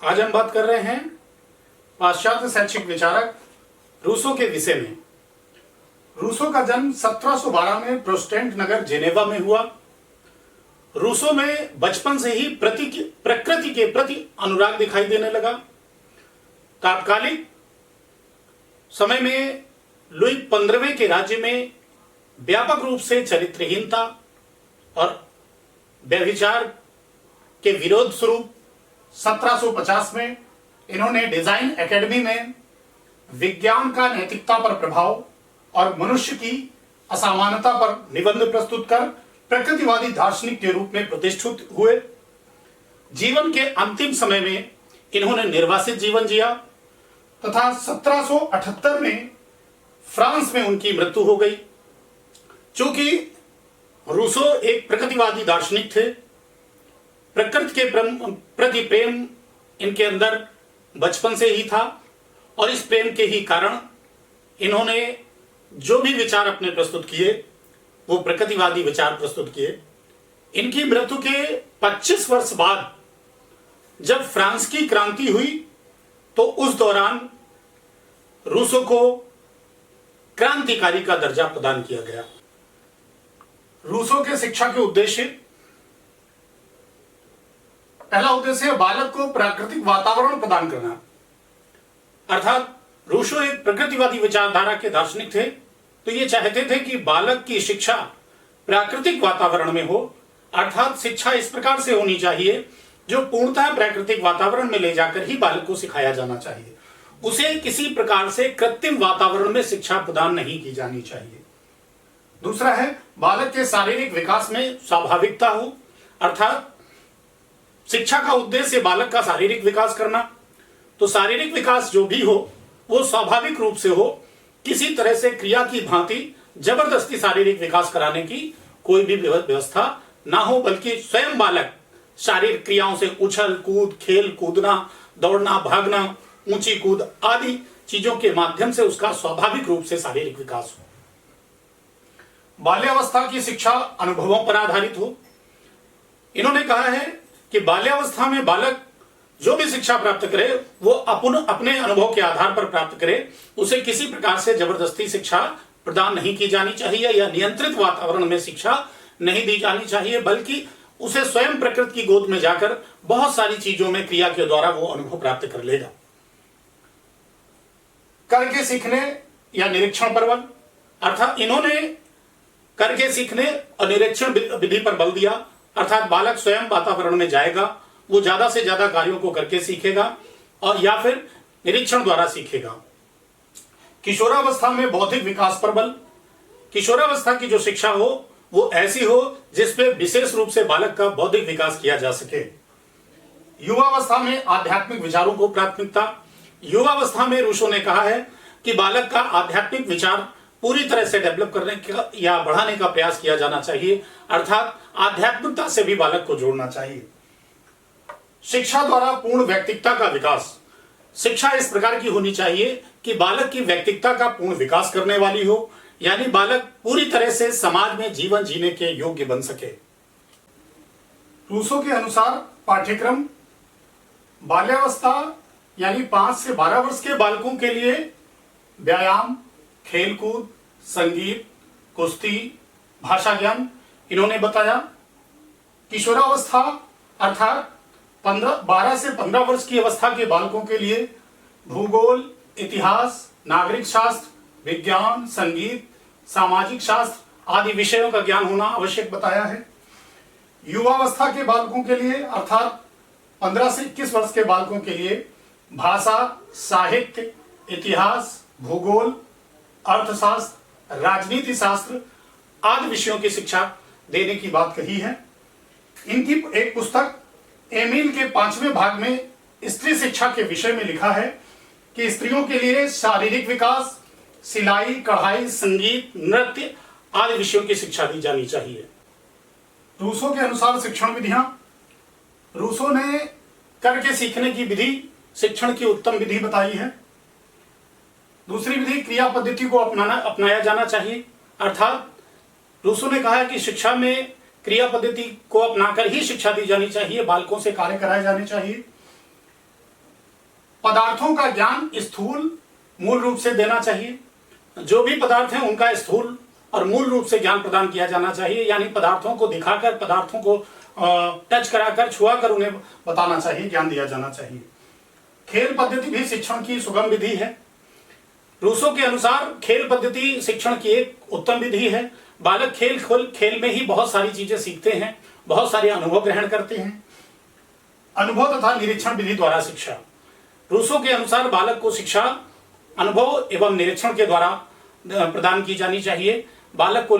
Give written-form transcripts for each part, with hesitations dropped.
आज हम बात कर रहे हैं पाश्चात्य शैक्षिक विचारक रूसो के विषय में। रूसो का जन्म 1712 में प्रोटेस्टेंट नगर जेनेवा में हुआ। रूसो में बचपन से ही प्रकृति के प्रति अनुराग दिखाई देने लगा। तात्कालिक समय में लुई 15वें के राज्य में व्यापक रूप से चरित्रहीनता और व्यभिचार के विरोध स्वरूप 1750 में इन्होंने डिजाइन एकेडमी में विज्ञान का नैतिकता पर प्रभाव और मनुष्य की असमानता पर निबंध प्रस्तुत कर प्रकृतिवादी दार्शनिक के रूप में प्रतिष्ठित हुए। जीवन के अंतिम समय में इन्होंने निर्वासित जीवन जिया तथा 1778 में फ्रांस में उनकी मृत्यु हो गई। चूंकि रूसो एक प्रकृतिवादी दार्शनिक थे, प्रकृति के प्रति प्रेम इनके अंदर बचपन से ही था और इस प्रेम के ही कारण इन्होंने जो भी विचार अपने प्रस्तुत किए वो प्रकृतिवादी विचार प्रस्तुत किए। इनकी मृत्यु के 25 वर्ष बाद जब फ्रांस की क्रांति हुई तो उस दौरान रूसो को क्रांतिकारी का दर्जा प्रदान किया गया। रूसो के शिक्षा के उद्देश्य, पहला उद्देश्य बालक को प्राकृतिक वातावरण प्रदान करना, अर्थात रूसो एक प्रकृतिवादी विचारधारा के दार्शनिक थे, तो ये चाहते थे कि बालक की शिक्षा प्राकृतिक वातावरण में हो, अर्थात शिक्षा इस प्रकार से होनी चाहिए जो पूर्णतः प्राकृतिक वातावरण में ले जाकर ही बालक को सिखाया जाना चाहिए। उसे किसी प्रकार से कृत्रिम वातावरण में शिक्षा प्रदान नहीं की जानी चाहिए। दूसरा है बालक के शारीरिक विकास में स्वाभाविकता हो, अर्थात शिक्षा का उद्देश्य बालक का शारीरिक विकास करना, तो शारीरिक विकास जो भी हो वो स्वाभाविक रूप से हो, किसी तरह से क्रिया की भांति जबरदस्ती शारीरिक विकास कराने की कोई भी व्यवस्था ना हो, बल्कि स्वयं बालक शारीरिक क्रियाओं से उछल कूद, खेल कूदना, दौड़ना, भागना, ऊंची कूद आदि चीजों के माध्यम से उसका स्वाभाविक रूप से शारीरिक विकास हो। बाल्यावस्था की शिक्षा अनुभवों पर आधारित हो। इन्होंने कहा है कि बाल्यावस्था में बालक जो भी शिक्षा प्राप्त करे वो अपने अनुभव के आधार पर प्राप्त करे, उसे किसी प्रकार से जबरदस्ती शिक्षा प्रदान नहीं की जानी चाहिए या नियंत्रित वातावरण में शिक्षा नहीं दी जानी चाहिए, बल्कि उसे स्वयं प्रकृति की गोद में जाकर बहुत सारी चीजों में क्रिया के द्वारा वो अनुभव प्राप्त कर लेगा। करके सीखने या निरीक्षण पर बल, अर्थात इन्होंने करके सीखने और निरीक्षण विधि पर बल दिया, अर्थात बालक स्वयं वातावरण में जाएगा, वो ज्यादा से ज्यादा कार्यों को करके सीखेगा और या फिर निरीक्षण द्वारा सीखेगा। किशोरावस्था में बौद्धिक विकास पर बल, किशोरावस्था की जो शिक्षा हो वो ऐसी हो जिसपे विशेष रूप से बालक का बौद्धिक विकास किया जा सके। युवावस्था में आध्यात्मिक विचारों को प्राथमिकता, युवावस्था में रूसो ने कहा है कि बालक का आध्यात्मिक विचार पूरी तरह से डेवलप करने का या बढ़ाने का प्रयास किया जाना चाहिए, अर्थात आध्यात्मिकता से भी बालक को जोड़ना चाहिए। शिक्षा द्वारा पूर्ण व्यक्तित्व का विकास, शिक्षा इस प्रकार की होनी चाहिए कि बालक की व्यक्तित्व का पूर्ण विकास करने वाली हो, यानी बालक पूरी तरह से समाज में जीवन जीने के योग्य बन सके। रूसो के अनुसार पाठ्यक्रम बाल्यावस्था यानी 5 से 12 वर्ष के बालकों के लिए व्यायाम, खेलकूद, संगीत, कुश्ती, भाषा ज्ञान इन्होंने बताया। किशोरावस्था अर्थात 12 से 15 वर्ष की अवस्था के बालकों के लिए भूगोल, इतिहास, नागरिक शास्त्र, विज्ञान, संगीत, सामाजिक शास्त्र आदि विषयों का ज्ञान होना आवश्यक बताया है। युवावस्था के बालकों के लिए अर्थात 15 से 21 वर्ष के बालकों के लिए भाषा, साहित्य, इतिहास, भूगोल, अर्थशास्त्र, राजनीति शास्त्र आदि विषयों की शिक्षा देने की बात कही है। इनकी एक पुस्तक एमिल के 5वें भाग में स्त्री शिक्षा के विषय में लिखा है कि स्त्रियों के लिए शारीरिक विकास, सिलाई, कढ़ाई, संगीत, नृत्य आदि विषयों की शिक्षा दी जानी चाहिए। रूसो के अनुसार शिक्षण विधियां, रूसो ने करके सीखने की विधि शिक्षण की उत्तम विधि बताई है। दूसरी विधि क्रिया पद्धति को अपनाया जाना चाहिए, अर्थात रूसो ने कहा है कि शिक्षा में क्रिया पद्धति को अपनाकर ही शिक्षा दी जानी चाहिए, बालकों से कार्य कराए जाने चाहिए। पदार्थों का ज्ञान स्थूल मूल रूप से देना चाहिए। जो भी पदार्थ हैं उनका स्थूल और मूल रूप से ज्ञान प्रदान किया जाना चाहिए, यानी पदार्थों को दिखाकर, पदार्थों को टच कराकर, छुआकर उन्हें बताना चाहिए, ज्ञान दिया जाना चाहिए। खेल पद्धति भी शिक्षण की सुगम विधि है। रूसो के अनुसार खेल पद्धति शिक्षण की एक उत्तम विधि है। बालक खेल में ही बहुत सारी चीजें सीखते हैं, बहुत सारे अनुभव ग्रहण करते हैं। अनुभव तथा निरीक्षण विधि द्वारा शिक्षा। रूसो के अनुसार बालक को शिक्षा अनुभव एवं निरीक्षण के द्वारा प्रदान की जानी चाहिए। बालक को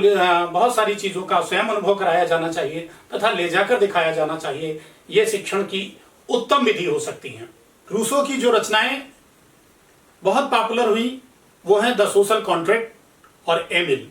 बहुत सारी चीजों का स्वयं अनुभव कराया जाना चाहिए तथा ले जाकर दिखाया जाना चाहिए। ये शिक्षण की उत्तम विधि हो सकती है। रूसो की जो रचनाएं बहुत पॉपुलर हुई वो हैं द सोशल कॉन्ट्रैक्ट और एमिल।